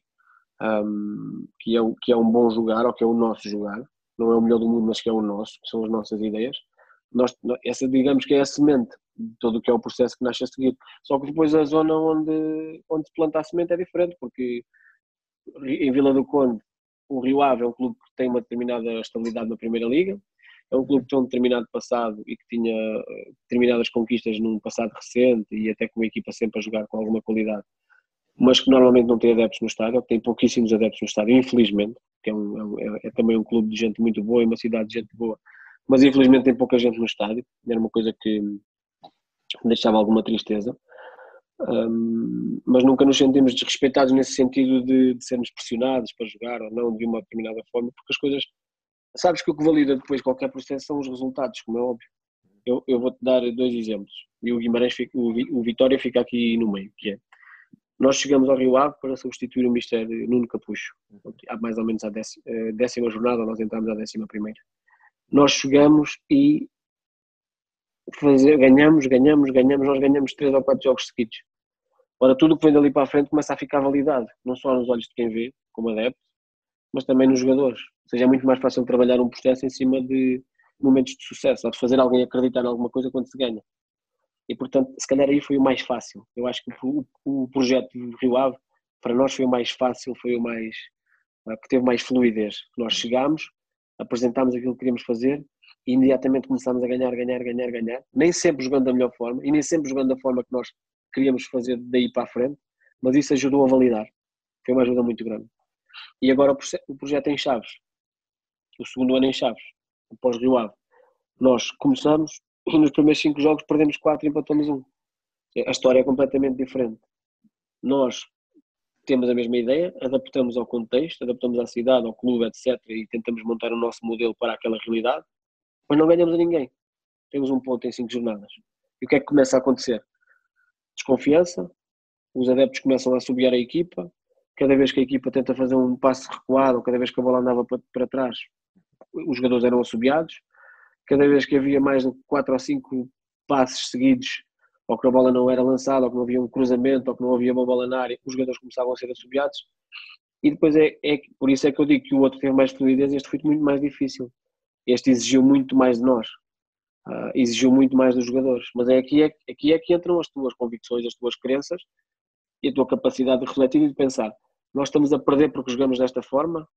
é um bom jogar, ou que é o nosso jogar, não é o melhor do mundo, mas que é o nosso, que são as nossas ideias. Essa, digamos que é a semente de todo o que é o processo que nasce a seguir. Só que depois a zona onde se planta a semente é diferente, porque em Vila do Conde o Rio Ave é um clube que tem uma determinada estabilidade na Primeira Liga é um clube que tem um determinado passado e que tinha determinadas conquistas num passado recente e até com uma equipa sempre a jogar com alguma qualidade, mas que normalmente não tem adeptos no estádio, ou que tem pouquíssimos adeptos no estádio, infelizmente, que é também um clube de gente muito boa e uma cidade de gente boa, mas infelizmente tem pouca gente no estádio, era uma coisa que me deixava alguma tristeza. Mas nunca nos sentimos desrespeitados nesse sentido de sermos pressionados para jogar ou não de uma determinada forma, porque as coisas, sabes que o que valida depois qualquer processo são os resultados, como é óbvio. Eu vou-te dar 2 exemplos, e o Guimarães, o Vitória fica aqui no meio, que é, nós chegamos ao Rio Ave para substituir o Mister Nuno Capucho, há mais ou menos a 10ª jornada, nós entramos à 11ª. Nós chegamos e ganhamos, nós ganhamos 3 ou 4 jogos seguidos. Ora, tudo o que vem dali para a frente começa a ficar validado, não só nos olhos de quem vê, como adepto, mas também nos jogadores. Ou seja, é muito mais fácil trabalhar um processo em cima de momentos de sucesso, ou de fazer alguém acreditar em alguma coisa quando se ganha. E, portanto, se calhar aí foi o mais fácil. Eu acho que o projeto do Rio Ave, para nós foi o mais fácil, foi o mais que teve mais fluidez. Nós chegámos, apresentámos aquilo que queríamos fazer e imediatamente começámos a ganhar, nem sempre jogando da melhor forma e nem sempre jogando da forma que nós queríamos fazer daí para a frente, mas isso ajudou a validar. Foi uma ajuda muito grande. E agora o projeto em Chaves, o segundo ano em Chaves, após Rio Ave, nós começamos e nos primeiros 5 jogos perdemos 4 e empatamos 1. A história é completamente diferente. Nós temos a mesma ideia, adaptamos ao contexto, adaptamos à cidade, ao clube, etc. e tentamos montar o nosso modelo para aquela realidade, mas não ganhamos a ninguém. Temos 1 ponto em 5 jornadas. E o que é que começa a acontecer? Desconfiança, os adeptos começam a assobiar a equipa, cada vez que a equipa tenta fazer um passe recuado, ou cada vez que a bola andava para trás, os jogadores eram assobiados, cada vez que havia mais de 4 ou 5 passes seguidos, ou que a bola não era lançada, ou que não havia um cruzamento, ou que não havia uma bola na área, os jogadores começavam a ser assobiados, e depois por isso é que eu digo que o outro teve mais fluidez, este foi muito mais difícil, este exigiu muito mais de nós, exigiu muito mais dos jogadores, mas aqui é que entram as tuas convicções, as tuas crenças, e a tua capacidade de refletir e de pensar, nós estamos a perder porque jogamos desta forma,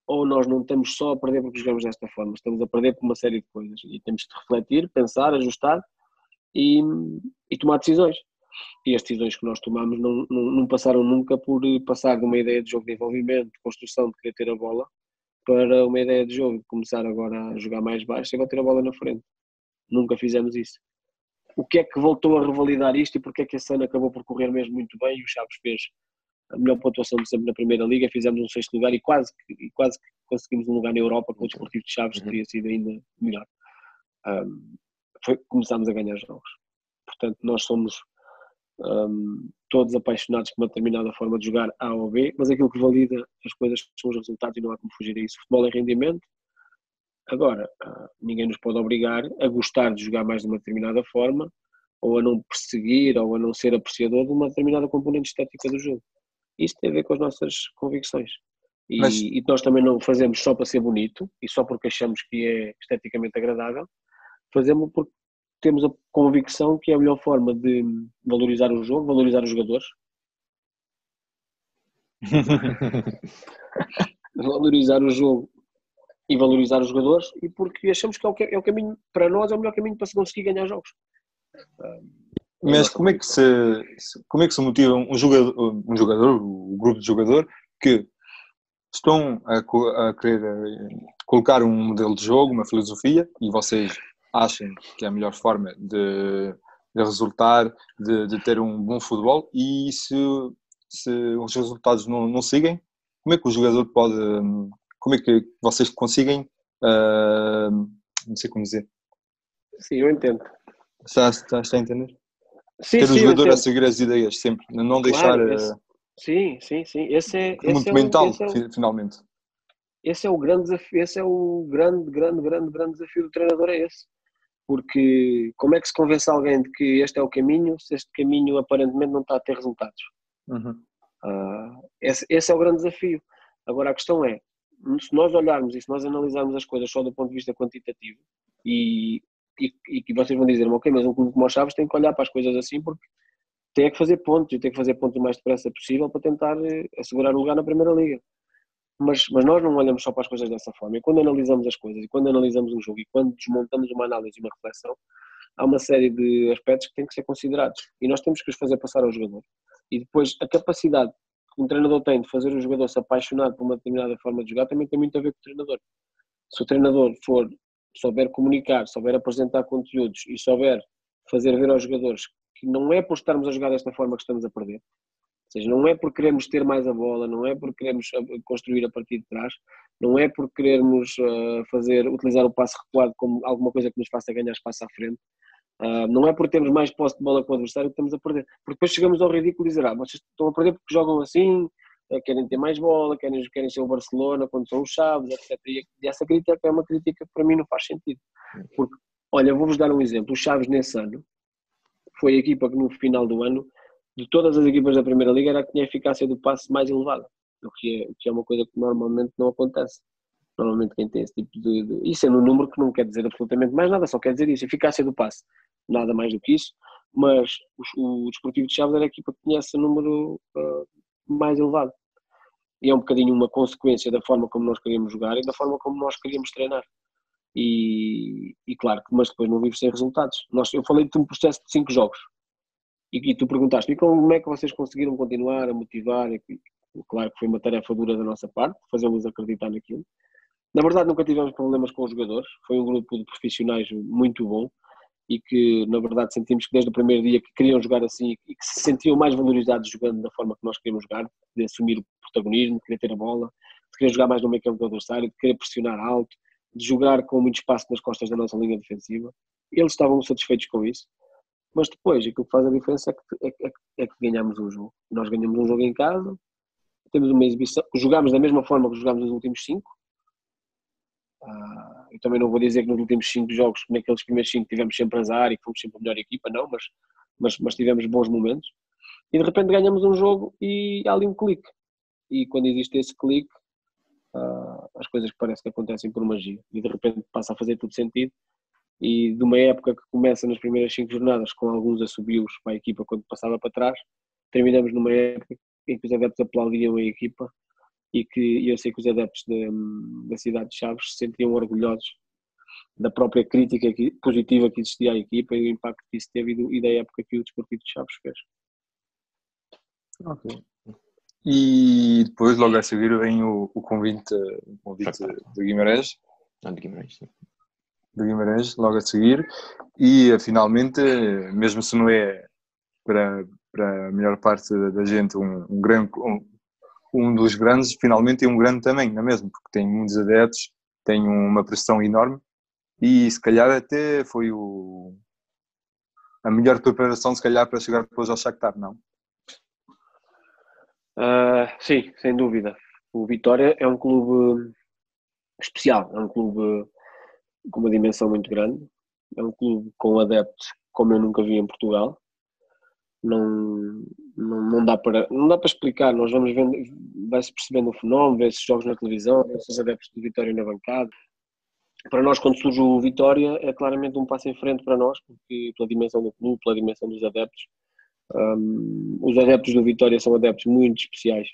ou nós não estamos só a perder porque jogamos desta forma, estamos a perder por uma série de coisas, e temos de refletir, pensar, ajustar e tomar decisões. E as decisões que nós tomamos não passaram nunca por passar de uma ideia de jogo de envolvimento, de construção, de querer ter a bola, para uma ideia de jogo, de começar agora a jogar mais baixo e bater a bola na frente. Nunca fizemos isso. O que é que voltou a revalidar isto e porque é que esse ano acabou por correr mesmo muito bem e o Chaves fez a melhor pontuação de sempre na Primeira Liga, fizemos um 6º lugar e quase que conseguimos um lugar na Europa com o Desportivo de Chaves, que teria sido ainda melhor. Começámos a ganhar jogos. Portanto, nós somos todos apaixonados por uma determinada forma de jogar A ou B, mas aquilo que valida as coisas são os resultados e não há como fugir a isso. Futebol é rendimento. Agora, ninguém nos pode obrigar a gostar de jogar mais de uma determinada forma ou a não perseguir ou a não ser apreciador de uma determinada componente estética do jogo. Isso tem a ver com as nossas convicções. E nós também não fazemos só para ser bonito e só porque achamos que é esteticamente agradável, fazemos porque temos a convicção que é a melhor forma de valorizar o jogo, valorizar os jogadores. Valorizar o jogo e valorizar os jogadores, e porque achamos que é o caminho, para nós é o melhor caminho para se conseguir ganhar jogos. Mas como é que se motiva um jogador, o grupo de jogador, que estão a querer colocar um modelo de jogo, uma filosofia, e vocês acham que é a melhor forma de resultar, de ter um bom futebol, e se os resultados não seguem, como é que o jogador pode... Como é que vocês conseguem... não sei como dizer. Sim, eu entendo. Estás a entender? Sim, ter o jogador a entendo. seguir as ideias, sempre. Não Claro, deixar... sim. Esse é finalmente. Esse é o grande desafio, esse é o grande desafio do treinador, é esse. Porque como é que se convence alguém de que este é o caminho, se este caminho aparentemente não está a ter resultados? Uhum. Esse é o grande desafio. Agora a questão é, se nós olharmos e se nós analisarmos as coisas só do ponto de vista quantitativo e que vocês vão dizer, ok, mas um clube como o Chaves tem que olhar para as coisas assim porque tem que fazer pontos e tem que fazer pontos o mais depressa possível para tentar assegurar o lugar na Primeira Liga. mas nós não olhamos só para as coisas dessa forma. E quando analisamos as coisas, e quando analisamos um jogo, e quando desmontamos uma análise e uma reflexão, há uma série de aspectos que têm que ser considerados. E nós temos que os fazer passar ao jogador. E depois, a capacidade que um treinador tem de fazer o jogador se apaixonar por uma determinada forma de jogar também tem muito a ver com o treinador. Se o treinador souber comunicar, souber apresentar conteúdos e souber fazer ver aos jogadores que não é por estarmos a jogar desta forma que estamos a perder, ou seja, não é por queremos ter mais a bola, não é por queremos construir a partir de trás, não é por querermos utilizar o passe recuado como alguma coisa que nos faça ganhar espaço à frente, não é por termos mais posse de bola com o adversário que estamos a perder, porque depois chegamos ao ridículo e dizer, vocês estão a perder porque jogam assim, querem ter mais bola, querem ser o Barcelona quando são os Chaves, etc. E essa crítica é uma crítica que para mim não faz sentido, porque, olha, vou-vos dar um exemplo, os Chaves nesse ano foi a equipa que no final do ano, de todas as equipas da Primeira Liga, era a que tinha a eficácia do passe mais elevada, o que é uma coisa que normalmente não acontece. Normalmente quem tem esse tipo de... Isso é no número que não quer dizer absolutamente mais nada, só quer dizer isso, eficácia do passe, nada mais do que isso, mas o Desportivo de Chaves era a equipa que tinha esse número mais elevado. E é um bocadinho uma consequência da forma como nós queríamos jogar e da forma como nós queríamos treinar. E claro, mas depois não vive sem resultados. Eu falei de um processo de 5 jogos e tu perguntaste, e como é que vocês conseguiram continuar a motivar? Claro que foi uma tarefa dura da nossa parte, fazê-los acreditar naquilo. Na verdade nunca tivemos problemas com os jogadores, foi um grupo de profissionais muito bom e que na verdade sentimos que desde o primeiro dia que queriam jogar assim e que se sentiam mais valorizados jogando da forma que nós queríamos jogar, de assumir o protagonismo, de querer ter a bola, de querer jogar mais no meio campo do adversário, de querer pressionar alto, de jogar com muito espaço nas costas da nossa linha defensiva. Eles estavam satisfeitos com isso, mas depois aquilo que faz a diferença é que ganhamos um jogo. Nós ganhamos um jogo em casa, temos uma exibição, jogámos da mesma forma que jogámos nos últimos 5. Eu também não vou dizer que nos últimos 5 jogos, naqueles primeiros 5 tivemos sempre azar e que fomos sempre a melhor equipa, não, mas tivemos bons momentos. E de repente ganhamos um jogo e há ali um clique. E quando existe esse clique, as coisas que parece que acontecem por magia. E de repente passa a fazer tudo sentido. E de uma época que começa nas primeiras 5 jornadas com alguns assobios para a equipa quando passava para trás, terminamos numa época em que os adeptos aplaudiam a equipa e que eu sei que os adeptos da cidade de Chaves se sentiam orgulhosos da própria crítica positiva que existia à equipa e o impacto que isso teve e da época que o Desportivo de Chaves fez. Ok. E depois, logo a seguir, vem o convite de Guimarães. Não, de Guimarães, sim. De Guimarães, logo a seguir. E, finalmente, mesmo se não é para a maior parte da gente um dos grandes, finalmente tem um grande também, não é mesmo? Porque tem muitos adeptos, tem uma pressão enorme e se calhar até foi a melhor preparação, se calhar, para chegar depois ao Shakhtar, não? Sim, sem dúvida. O Vitória é um clube especial, é um clube com uma dimensão muito grande, é um clube com adeptos como eu nunca vi em Portugal. Não dá para explicar, nós vamos vendo, vai-se percebendo o fenómeno, vê-se jogos na televisão, vê-se os adeptos do Vitória na bancada. Para nós, quando surge o Vitória, é claramente um passo em frente para nós, porque pela dimensão do clube, pela dimensão dos adeptos. Os adeptos do Vitória são adeptos muito especiais.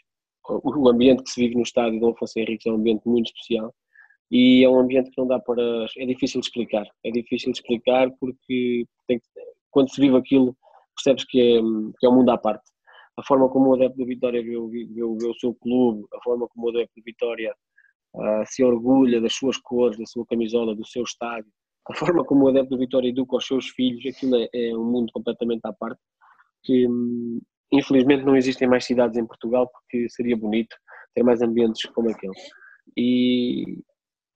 O ambiente que se vive no estádio do Afonso Henriques é um ambiente muito especial e é um ambiente que não dá para... É difícil de explicar porque quando se vive aquilo percebes que é um mundo à parte. A forma como o adepto do Vitória vê o seu clube, a forma como o adepto do Vitória se orgulha das suas cores, da sua camisola, do seu estádio, a forma como o adepto do Vitória educa os seus filhos, aquilo é um mundo completamente à parte, que infelizmente não existem mais cidades em Portugal, porque seria bonito ter mais ambientes como aquele.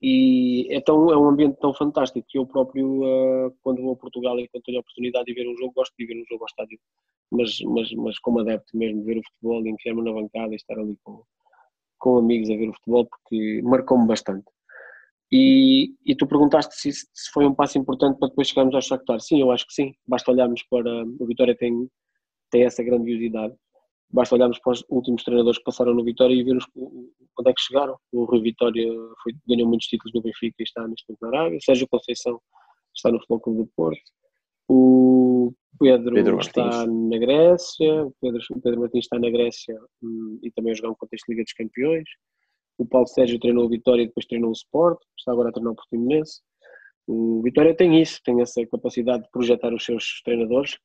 E é um ambiente tão fantástico que eu próprio, quando vou a Portugal e quando tenho a oportunidade de ver um jogo, gosto de ver um jogo ao estádio, mas como adepto mesmo, ver o futebol, enfiar-me na bancada e estar ali com amigos a ver o futebol, porque marcou-me bastante. E tu perguntaste se foi um passo importante para depois chegarmos ao Shakhtar. Sim, eu acho que sim. Basta olharmos para... O Vitória tem essa grandiosidade. Basta olharmos para os últimos treinadores que passaram no Vitória e ver onde é que chegaram. O Rui Vitória ganhou muitos títulos no Benfica e está neste momento na Arábia. Sérgio Conceição está no Futebol Clube do Porto. O Pedro está na Grécia. O Pedro Martins está na Grécia e também a jogar um contexto de Liga dos Campeões. O Paulo Sérgio treinou o Vitória e depois treinou o Sport, está agora a treinar o Portimonense. O Vitória tem isso, tem essa capacidade de projetar os seus treinadores,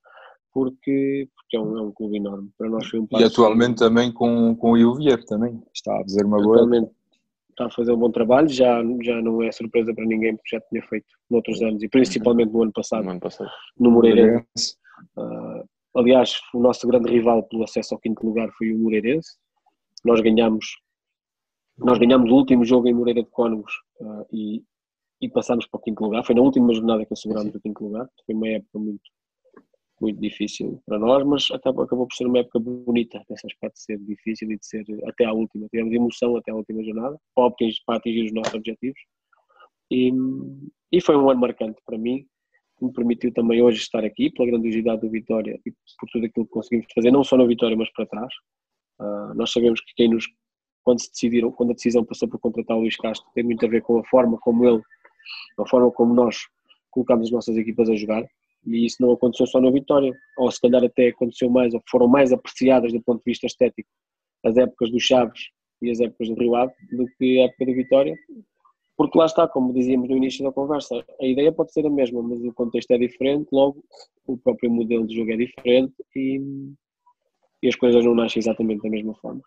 porque é um clube enorme. Para nós foi um passo. E atualmente também com o Ilvier também, está a fazer uma boa. Atualmente está a fazer um bom trabalho, já não é surpresa para ninguém, porque já tinha feito noutros anos, e principalmente no ano passado, no Moreirense. Aliás, o nosso grande rival pelo acesso ao quinto lugar foi o Moreirense. Nós ganhámos o último jogo em Moreira de Cónegos e passámos para o quinto lugar. Foi na última jornada que assegurámos o quinto lugar. Foi uma época muito, muito difícil para nós, mas acabou por ser uma época bonita, nesse aspecto de ser difícil e de ser até à última. Tivemos emoção até à última jornada, para atingir os nossos objetivos. E foi um ano marcante para mim, que me permitiu também hoje estar aqui, pela grandiosidade do Vitória e por tudo aquilo que conseguimos fazer, não só na Vitória, mas para trás. Nós sabemos que quando a decisão passou por contratar o Luís Castro, tem muito a ver com a forma como nós colocámos as nossas equipas a jogar, e isso não aconteceu só na Vitória, ou se calhar até aconteceu mais, ou foram mais apreciadas do ponto de vista estético as épocas do Chaves e as épocas do Rio Ave do que a época da Vitória, porque lá está, como dizíamos no início da conversa, a ideia pode ser a mesma, mas o contexto é diferente, logo o próprio modelo de jogo é diferente e as coisas não nascem exatamente da mesma forma.